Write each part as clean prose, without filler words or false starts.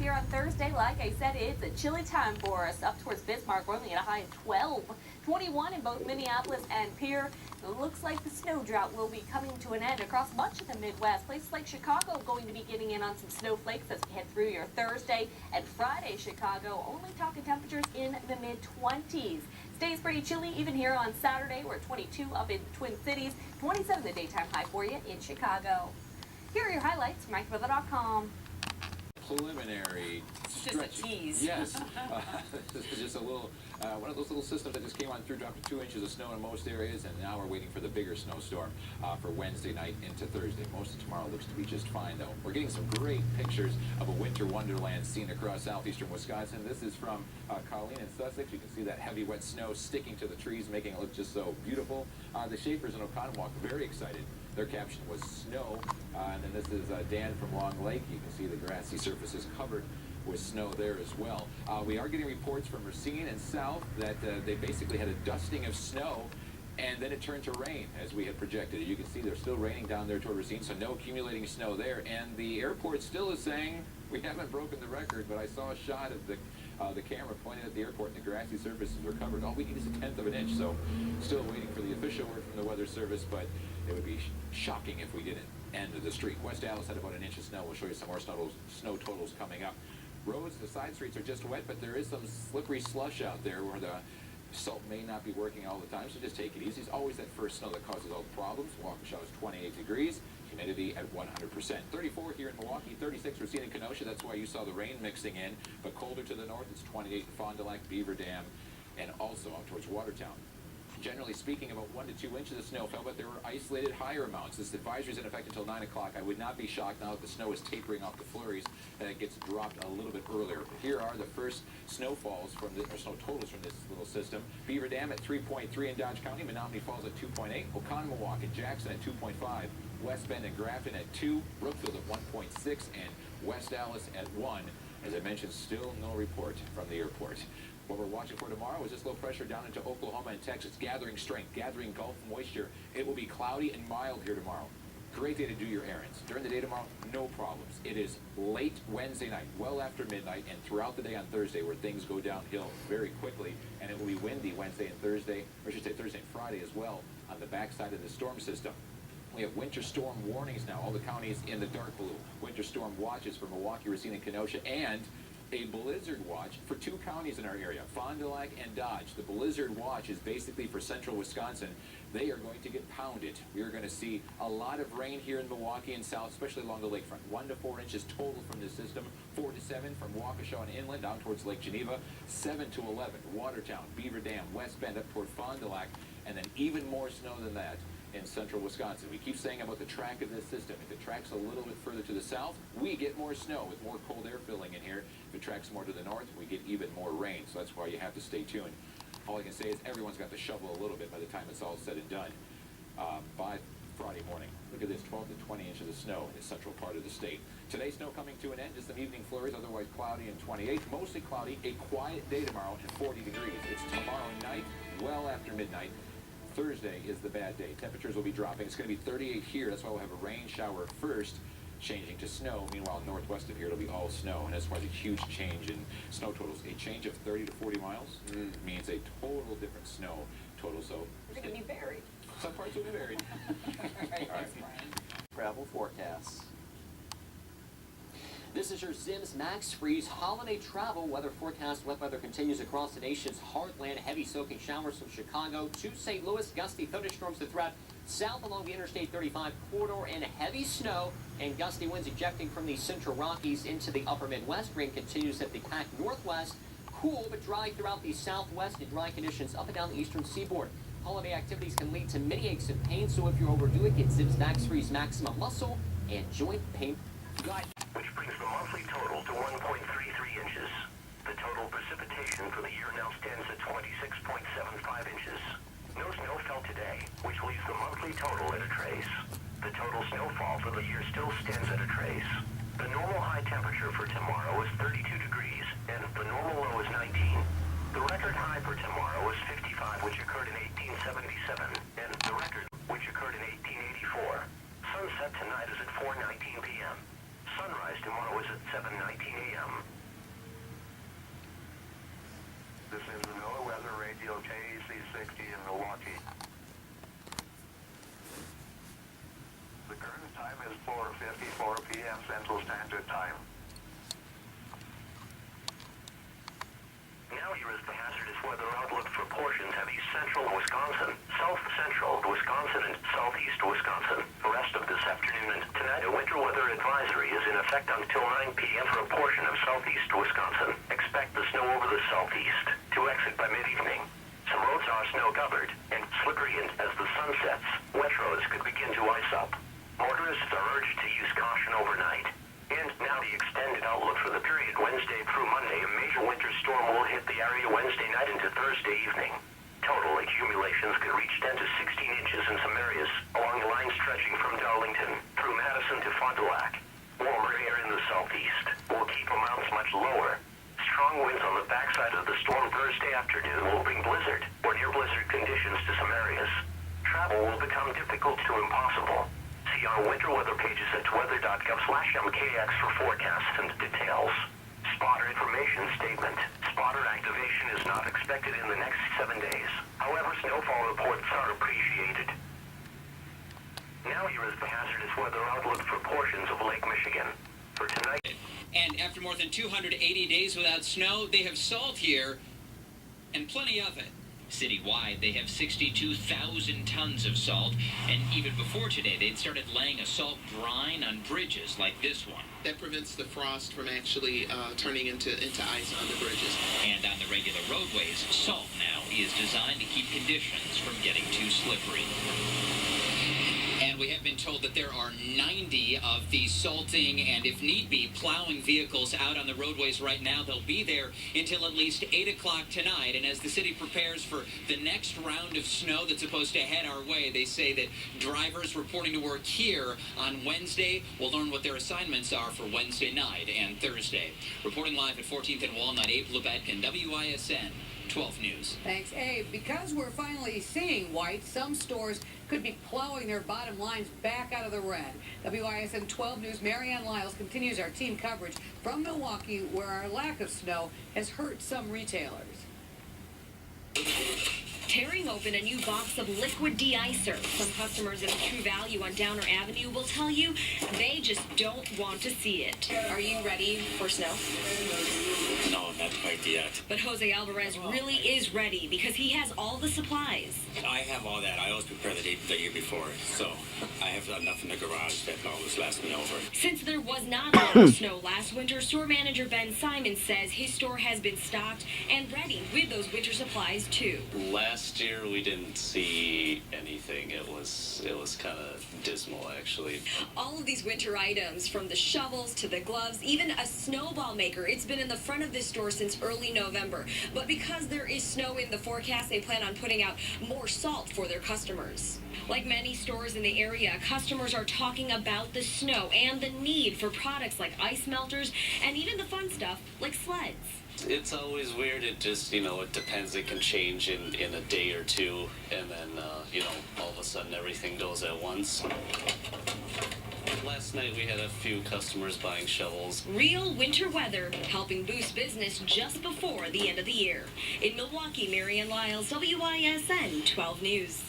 here on Thursday. Like I said, it's a chilly time for us. Up towards Bismarck, we're only at a high of 12. 21 in both Minneapolis and Pierre. It looks like the snow drought will be coming to an end across much of the Midwest. Places like Chicago going to be getting in on some snowflakes as we head through your Thursday and Friday. Chicago only talking temperatures in the mid-20s. Stays pretty chilly even here on Saturday. We're at 22 up in Twin Cities. 27 the daytime high for you in Chicago. Here are your highlights from MikeWeather.com. Preliminary Just a tease. Yes. This is just a little, one of those little systems that just came on through, dropped 2 inches of snow in most areas, and now we're waiting for the bigger snowstorm for Wednesday night into Thursday. Most of tomorrow looks to be just fine, though. We're getting some great pictures of a winter wonderland seen across southeastern Wisconsin. This is from Colleen and Sussex. You can see that heavy, wet snow sticking to the trees, making it look just so beautiful. The Schaefers in Oconomowoc, very excited. Their caption was snow. And then this is Dan from Long Lake. You can see the grassy surfaces covered with snow there as well. We are getting reports from Racine and South that they basically had a dusting of snow, and then it turned to rain as we had projected. You can see there's still raining down there toward Racine, so no accumulating snow there. And the airport still is saying we haven't broken the record, but I saw a shot of the camera pointing at the airport, and the grassy surfaces were covered. All we need is a 1/10 of an inch, so still waiting for the official word from the Weather Service, but it would be shocking if we didn't end the streak. West Dallas had about an inch of snow. We'll show you some more snow totals coming up. Roads, the side streets are just wet, but there is some slippery slush out there where the salt may not be working all the time, so just take it easy. It's always that first snow that causes all the problems. Waukesha is 28 degrees, humidity at 100%. 34 here in Milwaukee, 36 we're seeing in Kenosha. That's why you saw the rain mixing in, but colder to the north. It's 28 in Fond du Lac, Beaver Dam, and also out towards Watertown. Generally speaking, about 1 to 2 inches of snow fell, but there were isolated higher amounts. This advisory is in effect until 9 o'clock. I would not be shocked now that the snow is tapering off the flurries that it gets dropped a little bit earlier. Here are the first snowfalls from snow totals from this little system. Beaver Dam at 3.3 in Dodge County. Menominee Falls at 2.8. Oconomowoc and Jackson at 2.5. West Bend and Grafton at 2. Brookfield at 1.6. And West Dallas at 1. As I mentioned, still no report from the airport. What we're watching for tomorrow is this low pressure down into Oklahoma and Texas, gathering strength, gathering Gulf moisture. It will be cloudy and mild here tomorrow. Great day to do your errands. During the day tomorrow, no problems. It is late Wednesday night, well after midnight, and throughout the day on Thursday where things go downhill very quickly, and it will be windy Wednesday and Thursday, or I should say Thursday and Friday as well, on the backside of the storm system. We have winter storm warnings now, all the counties in the dark blue. Winter storm watches for Milwaukee, Racine, and Kenosha, and a blizzard watch for 2 counties in our area, Fond du Lac and Dodge. The blizzard watch is basically for central Wisconsin. They are going to get pounded. We are going to see a lot of rain here in Milwaukee and South, especially along the lakefront. 1 to 4 inches total from this system. 4 to 7 from Waukesha and inland down towards Lake Geneva. 7 to 11, Watertown, Beaver Dam, West Bend up toward Fond du Lac, and then even more snow than that in central Wisconsin. We keep saying about the track of this system. If it tracks a little bit further to the south, we get more snow with more cold air filling in here. If it tracks more to the north, we get even more rain. So that's why you have to stay tuned. All I can say is everyone's got to shovel a little bit by the time it's all said and done by Friday morning. Look at this, 12 to 20 inches of snow in the central part of the state. Today, snow coming to an end. Just some evening flurries, otherwise cloudy and 28. Mostly cloudy. A quiet day tomorrow and 40 degrees. It's tomorrow night, well after midnight. Thursday is the bad day. Temperatures will be dropping. It's going to be 38 here. That's why we'll have a rain shower first, changing to snow. Meanwhile, northwest of here, it'll be all snow, and that's why there's a huge change in snow totals. A change of 30 to 40 miles means a total different snow total. So We're going to be buried. Some parts will be buried. All right, thanks, Brian. Travel forecasts. This is your Zim's Max Freeze holiday travel weather forecast. Wet weather continues across the nation's heartland. Heavy soaking showers from Chicago to St. Louis. Gusty thunderstorms to threat south along the Interstate 35 corridor, and heavy snow and gusty winds ejecting from the central Rockies into the upper Midwest. Rain continues at the Pac Northwest. Cool but dry throughout the Southwest, and dry conditions up and down the eastern seaboard. Holiday activities can lead to many aches and pains, so if you overdo it, get Zim's Max Freeze maximum muscle and joint pain guide. Which brings the monthly total to 1.33 inches. The total precipitation for the year now stands at 26.75 inches. No snow fell today, which leaves the monthly total at a trace. The total snowfall for the year still stands at a trace. The normal high temperature for tomorrow is 32 degrees, and the normal low is 19. The record high for tomorrow is 55, which occurred in 1877, and the record which occurred in 1884. Sunset tonight is at 4:19 p.m. Sunrise tomorrow is at 7:19 a.m. This is the NOAA Weather Radio KEC-60 in Milwaukee. The current time is 4:54 p.m. Central Standard Time. Now here is the hazardous weather outlook for portions of east central Wisconsin, south central Wisconsin, and southeast Wisconsin. The rest of this afternoon and tonight, a winter weather advisory is in effect until 9 p.m. for a portion of southeast Wisconsin. Expect the snow over the southeast to exit by mid-evening. Some roads are snow-covered and slippery, and as the sun sets, wet roads could begin to ice up. Motorists are urged to use caution overnight. And now the extended outlook for the period Wednesday through Monday. A major winter storm will hit the area Wednesday night into Thursday evening. Total accumulations could reach 10 to 16 inches in some areas along the line stretching from Darlington through Madison to Fond du Lac. Warmer air in the southeast will keep amounts much lower. Strong winds on the backside of the storm Thursday afternoon will bring blizzard or near blizzard conditions to some areas. Travel will become difficult to impossible. See our winter weather pages at weather.gov/MKX for forecasts and details. Spotter information statement. Spotter activation is not expected in the next 7 days. However, snowfall reports are appreciated. Now here is the hazardous weather outlook for portions of Lake Michigan. For tonight. And after more than 280 days without snow, they have salt here, and plenty of it. Citywide, they have 62,000 tons of salt, and even before today, they'd started laying a salt brine on bridges like this one. That prevents the frost from actually turning into ice on the bridges. And on the regular roadways, salt now is designed to keep conditions from getting too slippery. And we have been told that there are 90 of these salting and, if need be, plowing vehicles out on the roadways right now. They'll be there until at least 8 o'clock tonight. And as the city prepares for the next round of snow that's supposed to head our way, they say that drivers reporting to work here on Wednesday will learn what their assignments are for Wednesday night and Thursday. Reporting live at 14th and Walnut, Abe Lebetkin, WISN 12 News. Thanks, Abe. Because we're finally seeing white, some stores could be plowing their bottom lines back out of the red. WISN 12 News' Marianne Lyles continues our team coverage from Milwaukee, where our lack of snow has hurt some retailers. Tearing open a new box of liquid de-icer. Some customers at True Value on Downer Avenue will tell you they just don't want to see it. Are you ready for snow? No, not quite yet. But Jose Alvarez really is ready because he has all the supplies. I have all that. I always prepare the year before, so I have enough in the garage that can always last me over. Since there was not a lot of snow last winter, store manager Ben Simon says his store has been stocked and ready with those winter supplies too. Last year we didn't see anything. It was kind of dismal, actually. All of these winter items, from the shovels to the gloves, even a snowball maker, it's been in the front of this store since early November. But because there is snow in the forecast, they plan on putting out more salt for their customers. Like many stores in the area, customers are talking about the snow and the need for products like ice melters and even the fun stuff like sleds. It's always weird. It just, it depends. It can change in a day or two, and then, all of a sudden everything goes at once. Last night we had a few customers buying shovels. Real winter weather helping boost business just before the end of the year. In Milwaukee, Marianne Lyles, WISN 12 News.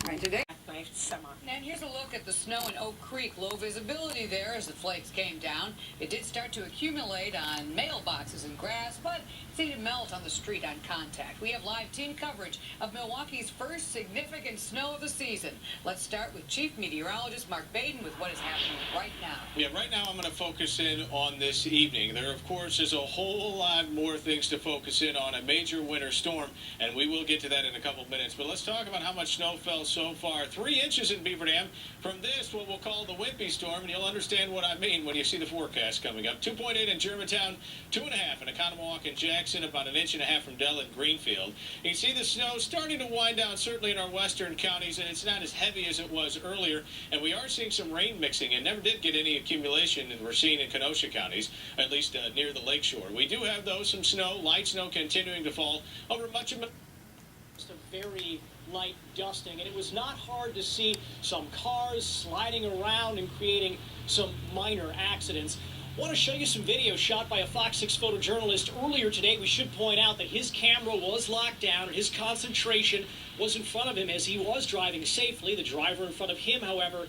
All right, today. Summer. And here's a look at the snow in Oak Creek. Low visibility there as the flakes came down. It did start to accumulate on mailboxes and grass, but it seemed to melt on the street on contact. We have live team coverage of Milwaukee's first significant snow of the season. Let's start with Chief Meteorologist Mark Baden with what is happening right now. Yeah, right now I'm going to focus in on this evening. There, of course, is a whole lot more things to focus in on. A major winter storm, and we will get to that in a couple minutes. But let's talk about how much snow fell so far. 3 inches in Beaver Dam from this, what we'll call the Wimpy storm, and you'll understand what I mean when you see the forecast coming up. 2.8 in Germantown, 2.5 in Economowoc and Jackson, about 1.5 inches from Dell and Greenfield. You can see the snow starting to wind down, certainly in our western counties, and it's not as heavy as it was earlier, and we are seeing some rain mixing, and never did get any accumulation that we're seeing in Kenosha counties, at least near the lakeshore. We do have, though, some snow, light snow continuing to fall over much of Just a very light dusting, and it was not hard to see some cars sliding around and creating some minor accidents. I want to show you some video shot by a Fox 6 photojournalist earlier today. We should point out that his camera was locked down and his concentration was in front of him as he was driving safely. The driver in front of him, however,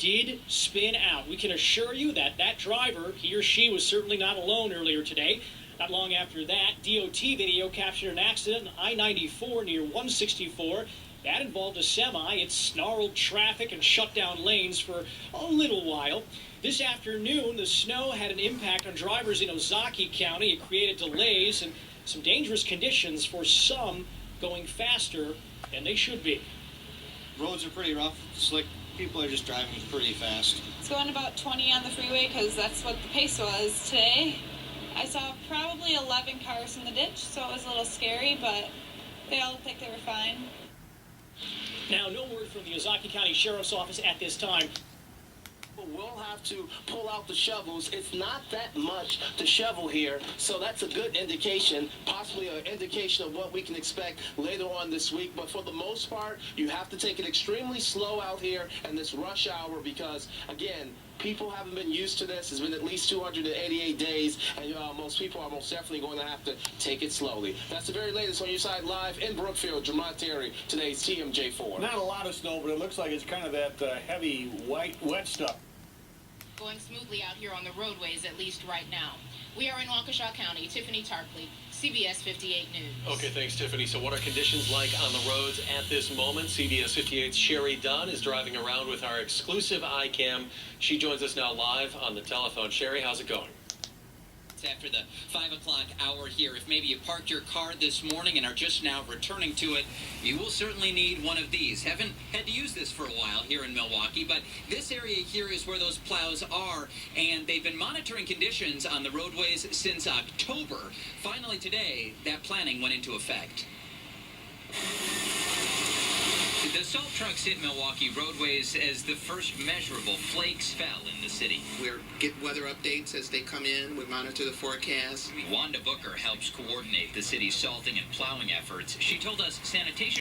did spin out. We can assure you that that driver, he or she, was certainly not alone earlier today. Not long after that, DOT video captured an accident on I-94 near 164. That involved a semi. It snarled traffic and shut down lanes for a little while. This afternoon, the snow had an impact on drivers in Ozaukee County. It created delays and some dangerous conditions for some going faster than they should be. Roads are pretty rough, slick. People are just driving pretty fast. It's going about 20 on the freeway because that's what the pace was today. I saw probably 11 cars in the ditch, so it was a little scary, but they all looked like they were fine. Now, no word from the Ozaukee County Sheriff's Office at this time. We'll have to pull out the shovels. It's not that much to shovel here, so that's a good indication, possibly an indication of what we can expect later on this week. But for the most part, you have to take it extremely slow out here in this rush hour because, again, people haven't been used to this. It's been at least 288 days, and most people are most definitely going to have to take it slowly. That's the very latest on your side live in Brookfield. Jamont Terry, today's TMJ4. Not a lot of snow, but it looks like it's kind of that heavy, wet stuff. Going smoothly out here on the roadways, at least right now. We are in Waukesha County. Tiffany Tarpley, CBS 58 News. Okay, thanks, Tiffany. So what are conditions like on the roads at this moment? CBS 58's Sherry Dunn is driving around with our exclusive iCam. She joins us now live on the telephone. Sherry, how's it going? After the 5 o'clock hour here, if maybe you parked your car this morning and are just now returning to it, you will certainly need one of these. Haven't had to use this for a while here in Milwaukee, but this area here is where those plows are, and they've been monitoring conditions on the roadways since October. Finally today, that planning went into effect. The salt trucks hit Milwaukee roadways as the first measurable flakes fell in the city. We get weather updates as they come in. We monitor the forecast. Wanda Booker helps coordinate the city's salting and plowing efforts. She told us sanitation